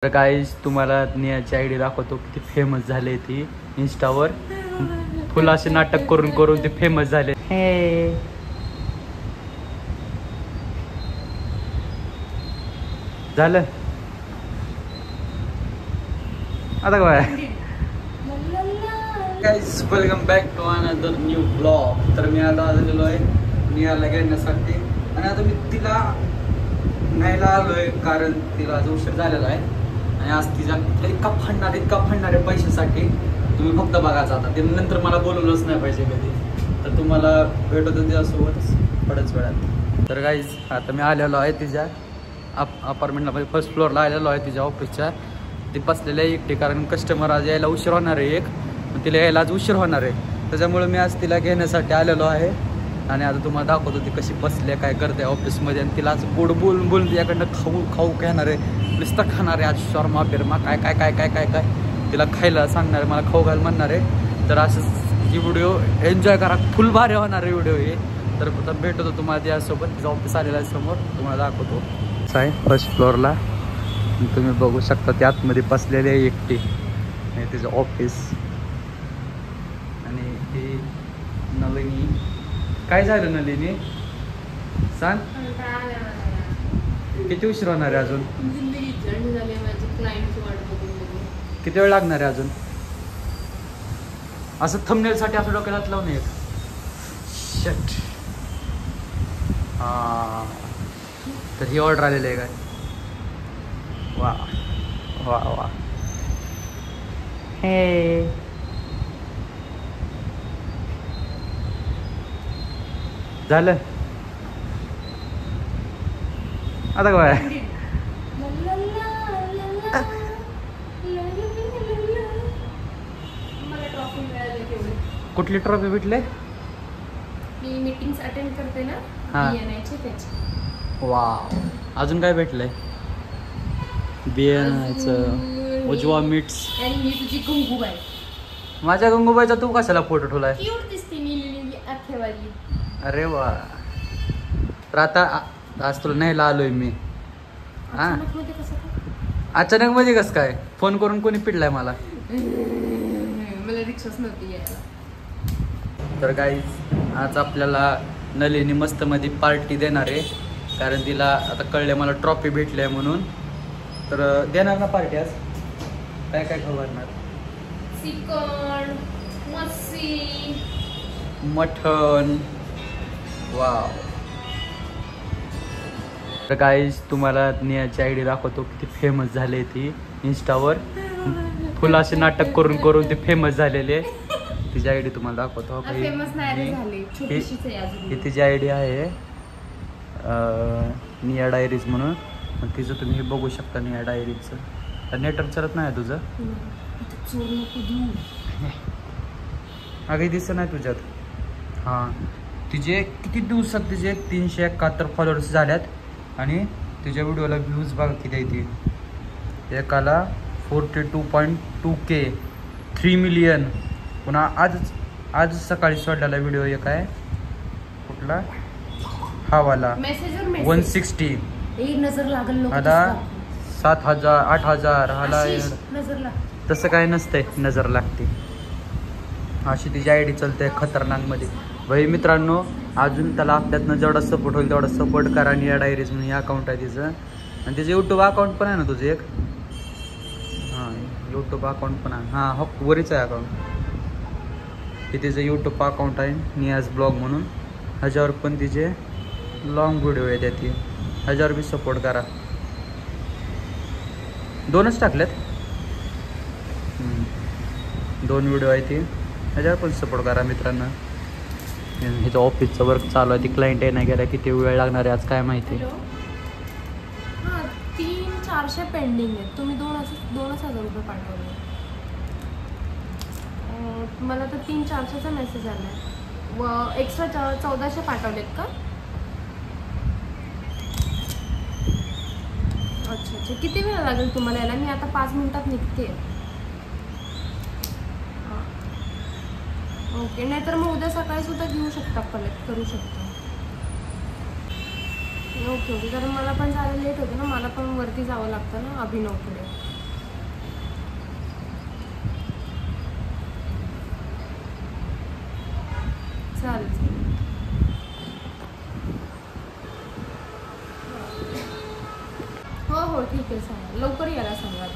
तर गाईज तुम्हाला नियाची आयडी दाखवतो किती फेमस झाले ती इंस्टावर. फुल असे नाटक करून करून ते फेमस झाले. हे झालं आता काय guys, welcome back to another new blog. तर मी आता आलेलो आहे नियाला घेण्यासाठी आणि आता मी तिला न्यायला आलोय कारण तिला आज उशीर झालेला आहे आणि आज तिचा इतका फंडणार आहे पैशासाठी. तुम्ही फक्त बघायचा आता ते नंतर मला बोलवलंच नाही पाहिजे कधी. तर तुम्हाला भेटत त्यासोबतच थोड्याच वेळात. तर गाईज आता मी आलेलो आहे तिच्या अपार्टमेंटला, म्हणजे फर्स्ट फ्लोअरला आलेलो आहे तिच्या ऑफिसच्या. ती बसलेली आहे एकटी कारण कस्टमर आज यायला उशीर होणार आहे एक, तिला यायला आज उशीर होणार आहे. त्याच्यामुळे मी आज तिला घेण्यासाठी आलेलो आहे आणि आता तुम्हाला दाखवतो ती कशी बसली काय करते ऑफिसमध्ये. आणि तिला आज गोड बोलून तिच्याकडनं खाऊ घेणार आहे, नुसतं खाणार आहे आज शॉर्मा बिर्मा काय काय काय काय काय काय तिला खायला सांगणार आहे, मला खाऊ घाल म्हणणार आहे. तर असंच ही व्हिडिओ एन्जॉय करा, फुल भारी होणार आहे व्हिडिओ हे. तर आता भेटतो तुम्हाला त्यासोबत. तिचा ऑफिस आलेला आहे समोर, तुम्हाला दाखवतो. आहे फर्स्ट फ्लोअरला तुम्ही बघू शकता, त्या आतमध्ये बसलेली आहे एकटी आणि तिचं ऑफिस. आणि ती नलिनी. काय झालं नलिनी सांग, किती उशीर होणार आहे अजून? किती वेळ लागणार आहे अजून? असं थंबनेलसाठी असं डोक्यात लावून एक शट. हा तर ही ऑर्डर आलेली आहे काय? वा वा वा. हे झालं आता काय? कुठली ट्रॉफी भेटले? मी मीटिंग्स अटेंड करते ना, त्याची. वाव. अजून काय भेटलंय? बियाण्याचं उजवा मिट्स. आणि मी तुझी गंगूबाई. माझ्या गंगूबाईचा तू कशाला फोटो ठेवलाय? क्यूट दिसते मी अखेवाली. अरे वा. तर आता आज तुला न्यायला आलोय मी. हा अचानक मध्ये कसं काय? फोन करून कोणी पिडलाय मला? मला रिक्षाच नव्हती यायला. तर गाईज आज आपल्याला नलिनी मस्त मध्ये पार्टी देणार आहे कारण तिला आता कळले मला ट्रॉफी भेटली आहे म्हणून. तर देणार ना पार्टी आज? काय काय खवरणार? चिकन, मच्छी, मटन. वाव. तर गाईज तुम्हाला नियाची आयडी दाखवतो किती फेमस झाले ती इंस्टावर. फुल असे नाटक करून करून ते फेमस झालेले. तिची आयडी तुम्हाला दाखवतो. ही तिची आयडी आहे निया डायरीज म्हणून. तिचं तुम्ही हे बघू शकता निया डायरीजचं. नेटवर्क चलत नाही तुझं? अगं दिसत नाही तुझ्यात. हां तिचे किती दिवसात तिचे 371 फॉलोअर्स झाल्यात आणि तिच्या व्हिडिओला व्ह्यूज बघा किती येतील. एकाला 42.2K, 3 मिलियन. पुन्हा आज सकाळी सोडलेला व्हिडिओ एक आहे कुठला हा वाला 160. आता 7,000 8,000 हाला. तसं काय नसतंय, नजर लागते. अशी तिची आयडी चलते खतरनाक मध्ये. भाई मित्रांनो, अजून त्याला आपल्यातनं जेवढा सपोर्ट होईल तेवढा सपोर्ट करा. निया डायरीज म्हणून हे अकाउंट आहे तिचं. आणि तिचं यूट्यूब अकाउंट पण आहे ना तुझं एक? हां यूट्यूब अकाउंट पण आहे. हां हो वरीच आहे अकाउंट. हे तिचं यूट्यूब अकाउंट आहे नियाज ब्लॉग म्हणून. ह्याच्यावर पण तिचे लॉंग व्हिडिओ येतात. ती ह्याच्यावर बी सपोर्ट करा. 2च टाकल्यात, 2 व्हिडिओ आहे ती. ह्याच्यावर पण सपोर्ट करा मित्रांनो. हिचं ऑफिसचं वर्क चालू आहे. ती क्लायंट आहे नाही गेला, किती वेळ लागणार आहे आज काय माहिती. 300-400 पेंडिंग आहेत. तुम्ही 2,000 रुपये पाठवले. मला तर 300-400चा मेसेज आला आहे व एक्स्ट्रा 1400 पाठवलेत का? अच्छा किती वेळ लागेल तुम्हाला यायला? मी आता 5 मिनिटात निघते. ओके, नाहीतर मग उद्या सकाळी सुद्धा घेऊ शकता, कलेक्ट करू शकता. ओके ओके, कारण मला पण जायला लेट होतं ना, मला पण वरती जावं लागतं ना अभिनवकडे. चालेल. हो हो ठीक आहे सांगा, लवकर यायला सांगा.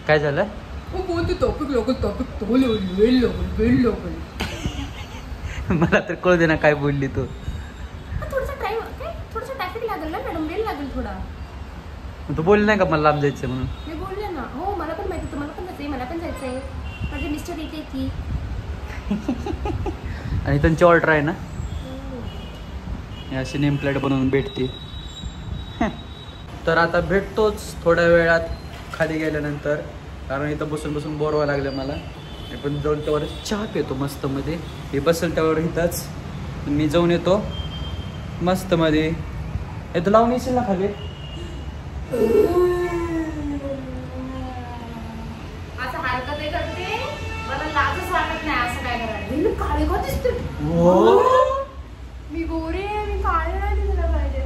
काय झालं? मला तर कळू दे ना काय बोलली तू. थोडासा टाइम काय थोडासा ट्रॅफिक लागेल ना मॅडम, वेळ लागेल थोडा. तू बोलली नाही का मला लांब जायचं म्हणून? मी बोलले ना. हो मला पण माहिती, तुम्हाला पण जायचंय, मला पण जायचंय. माझे मिस्टर येते की. आणि त्यांची ऑर्डर आहे ना, अशी नेम प्लेट बनवून भेटते. तर आता भेटतोच थोड्या वेळात खाली गेल्यानंतर, कारण इथं बसून बसून बोर व्हायला लागलं मला. मी पण जाऊन त्यावर चहा पितो मस्त मध्ये. हे बसेल त्यावर इथंच, मी जाऊन येतो मस्त मध्ये. येतो लावून येशील ना खाली? असं हरकत करते, मला लाजच वाटत नाही असं काय करायला. मी काळे का दिसते? मी गोरे आहे, मी काळे नाही दिसलं पाहिजे.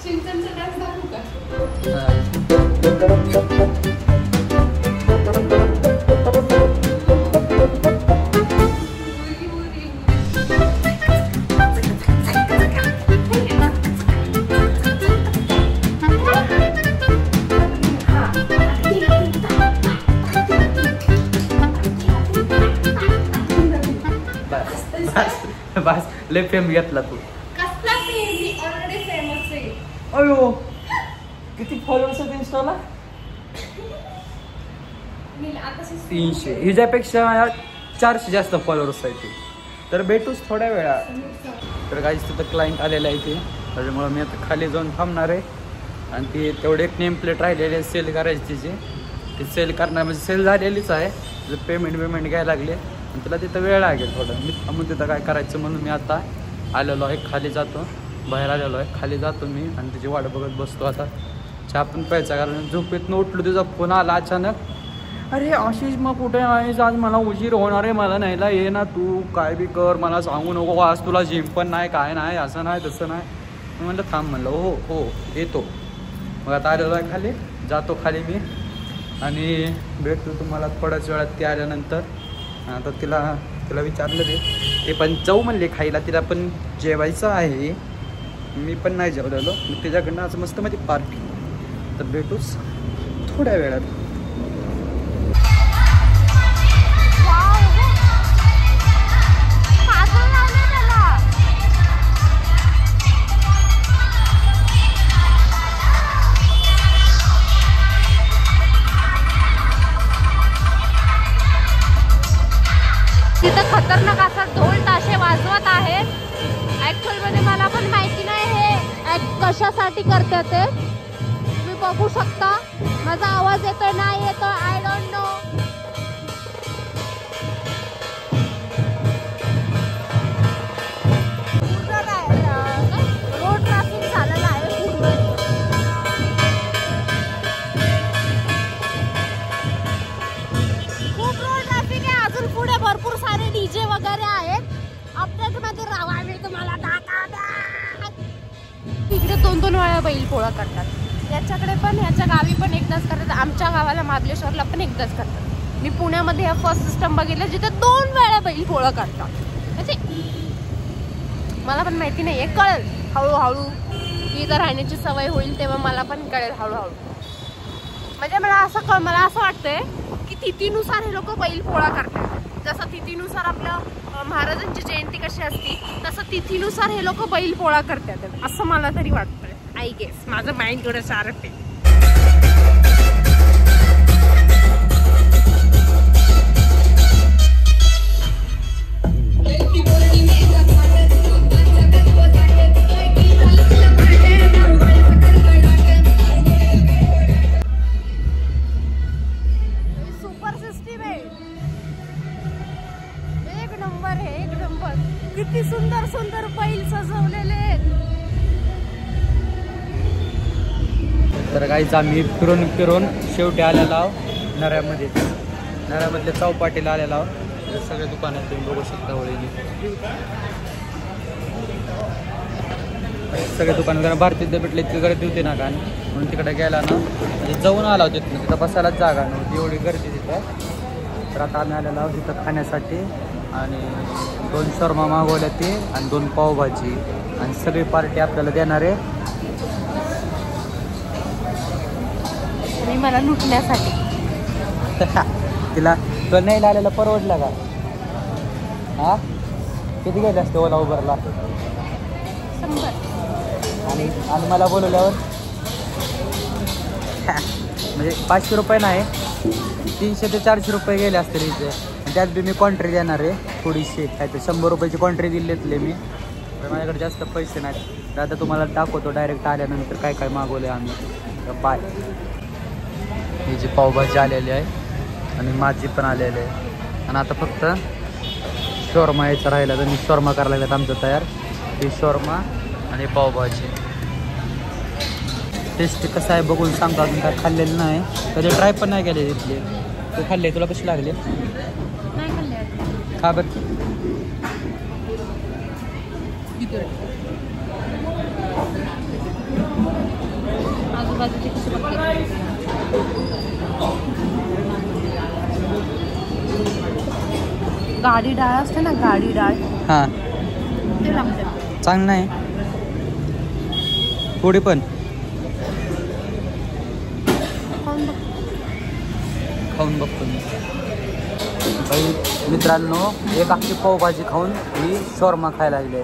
शिंचनचा डान्स दाखवू का? बस लय फेम घेतला तू. कसला फेम? मी ऑलरेडी फेमस आहे. अयो किती फॉलोअर्स आहेत इंस्टाला? मी आता 300. हिच्यापेक्षा 400 जास्त फॉलोअर्स आहेत. तर भेटूच थोड्या वेळा. तर काहीच तिथं क्लायंट आलेलं आहे ते, त्याच्यामुळं मी आता खाली जाऊन थांबणार आहे. आणि ती तेवढे एक नेम प्लेट राहिलेली आहे सेल करायची तिची. ती सेल करणार म्हणजे सेल झालेलीच आहे. पेमेंट घ्यायला लागले आणि तुला तिथं वेळ लागेल थोडं. मी थांबून तिथं काय करायचं म्हणून मी आता आलेलो आहे, खाली जातो. बाहेर आलेलो आहे, खाली जातो मी आणि तिची वाट बघत बसतो. आता चहा पण प्यायचा, कारण झोपेतनं उठलो तुझा फोन आला अचानक. अरे आशिष मग कुठे आहेस? आज मला उशीर होणार आहे, मला न्यायला ये ना तू. काय बी कर, मला सांगू नको आज तुला जिम पण नाही, काय नाही, असं नाही तसं नाही. मी म्हणलं थांब, म्हणलं हो हो येतो. मग आता आलेलो आहे खाली, जातो खाली मी आणि भेटतो तुम्हाला थोड्याच वेळात. ते आल्यानंतर आता तिला विचारलं ते पण जाऊ म्हणले खायला. तिला पण जेवायचं आहे, मी पण नाही जेवलेलो. मग तिच्याकडनं आज मस्त मध्ये पार्टी. तर भेटूच थोड्या वेळात. तिथं खतरनाक असा ढोल ताशे वाजवत आहेत. ऍक्च्युअल मध्ये मला पण माहिती नाही हे कशासाठी करतात ते. तुम्ही बघू शकता माझा आवाज येतोय नाही येतोय, I don't know. Road traffic झालेला आहे पूर्ण. खूप रोड ट्रॅफिक आहे. अजून पुढे भरपूर सारे डीजे वगैरे आहेत. अपडेट मध्ये राहा, मी तुम्हाला दाखवणार. तिकडे 2-2 वेळा बैल पोळा करतात. याच्याकडे पण, ह्याच्या गावी पण एकदाच करतात. आमच्या गावाला महाबळेश्वरला पण एकदाच करतात. मी पुण्यामध्ये हा फर्स्ट सिस्टम बघितलं जिथे 2 वेळा बैल पोळा करतात. म्हणजे मला पण माहिती नाहीये, कळेल हळूहळू. इथं राहण्याची सवय होईल तेव्हा मला पण कळेल हळूहळू. म्हणजे मला असं वाटतंय की तिथीनुसार हे लोक बैल पोळा करतात. जसं तिथीनुसार आपलं महाराजांची जयंती कशी असती, तसं तिथीनुसार हे लोक बैल पोळा करतात असं मला तरी वाटतंय. आय गेस माझं माइंड थोडं शार्प आहे. सुपर सिस्टीम आहे, एक नंबर आहे, एक नंबर. किती सुंदर सुंदर बैल सजवलेले आहेत. तर काहीच आम्ही फिरून शेवटी आलेलो आहोत नऱ्यामधल्या चौपाटीला आलेलो आहोत. सगळे दुकानात तुम्ही बघू शकता होळीने. सगळे दुकान वगैरे भारतीय विद्यापीठला इतकी गर्दी होती ना का म्हणून तिकडे गेला ना म्हणजे जाऊन आला होता तिथं बसायलाच जागा नव्हती एवढी गर्दी तिथं. तर आता आम्ही आलेलो आहोत तिथं खाण्यासाठी आणि 2 शर्मा मागवल्या ती आणि 2 पावभाजी आणि सगळी पार्टी आपल्याला देणार आहे आणि मला लुटण्यासाठी. तिला तुला नाही आलेला परवडला का? हा किती गेले असते ओला उबरला 100. आणि मला बोलवल्यावर म्हणजे 500 रुपये नाही 300 ते 400 रुपये गेले असते इथे. त्यात बी मी कॉन्ट्री देणार आहे थोडीशी काय तर 100 रुपयाची कॉन्ट्री दिलेतले मी. तर माझ्याकडे जास्त पैसे नाहीत. तर आता तुम्हाला दाखवतो डायरेक्ट आल्यानंतर काय काय मागवले आम्ही. बाय. ही जी पावभाजी आलेली आहे आणि माझी पण आलेली आहे आणि आता फक्त शॉर्मा यायचं राहिला तर मी शॉर्मा करायला लागल्यात आमचं तयार. ही शॉर्मा आणि पावभाजी टेस्ट कसं आहे बघून सांगतो. अजून काय खाल्लेलं नाही कधी ट्राय पण नाही केले तिथले. तू खाल्ले तुला कशी लागले? नाही खाल्ले. खा बरं. आजूबाजूची कशी बघते. गाडी डाळ असते ना गाडी डाळ हां ते लागते चांगलं नाही थोडी पण खाऊन बघतो मी. बाई मित्रांनो एक अख्खी पावभाजी खाऊन ही शॉर्मा खायला लागली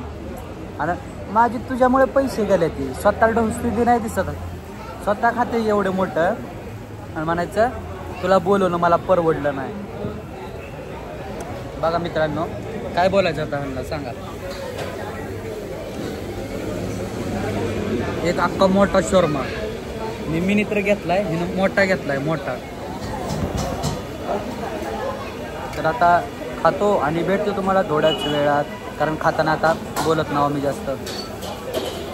आणि माझी तुझ्यामुळे पैसे गेले ती. स्वतः ढोसली नाही दिसत स्वतः खाते एवढं मोठं आणि म्हणायचं तुला बोलवणं मला परवडलं नाही. बघा मित्रांनो काय बोलायचं होतं ह्यांना सांगा. एक अख्खा मोठा शॉर्मा मी मिनी तर घेतलाय हिनं मोठा घेतलाय मोठा. तर आता खातो आणि भेटतो तुम्हाला थोड्याच वेळात कारण खाताना आता बोलत नाव मी जास्त.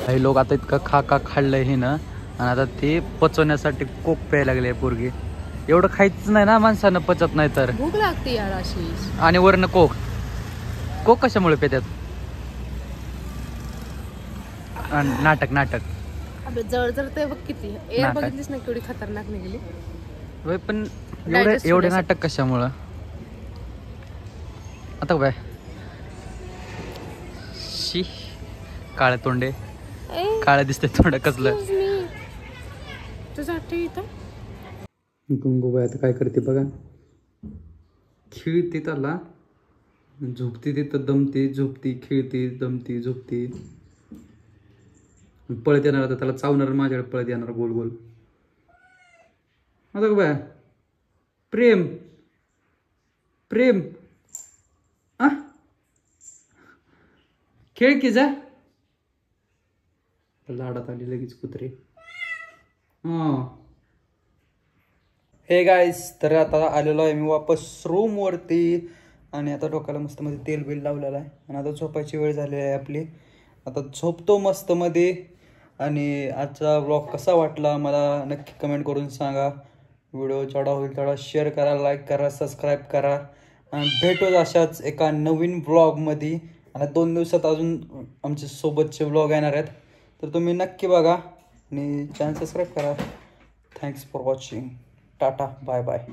काही लोक आता इतकं खा खाल्लंय हिनं आणि आता ते पचवण्यासाठी कोक प्यायला लागले पोरगी. एवढं खायचं नाही ना माणसानं पचत नाही तर. भूक लागते यार अशी. आणि वरनं कोक कशामुळे पेतात? नाटक जळ ते बघ किती एअर बघितलीस ना केवढी खतरनाक निघाली. पण एवढे नाटक कशामुळं? आता बाय शी काळे तोंडे काळे दिसते तोंड कसलं. तुझं इथं गुंगूबाई आता काय करते बघा. खेळते त्याला झोपते तिथं दमते झोपती खेळते दमती झोपते पळत येणार आता त्याला चावणार माझ्याकडे पळत येणार गोल गोल. आता बाय प्रेम प्रेम आ खेळ की जा. लाडात आली लगेच कुत्रे. हे गाईस तर आता आलेलो आहे मी वापस रूमवरती आणि आता डोक्याला मस्त मध्ये तेल बिल लावलेलं आहे आणि आता झोपायची वेळ झालेली आहे आपली. आता झोपतो मस्त मध्ये. आणि आजचा व्लॉग कसा वाटला मला नक्की कमेंट करून सांगा. व्हिडिओ जेवढा होईल तेवढा शेअर करा लाईक करा सबस्क्राईब करा आणि भेटूच अशाच एका नवीन व्लॉगमध्ये. आणि 2 दिवसात अजून आमच्या सोबतचे व्लॉग येणार आहेत तर तुम्ही नक्की बघा आणि चॅनल सबस्क्राईब करा. Thanks for watching. Tata bye bye.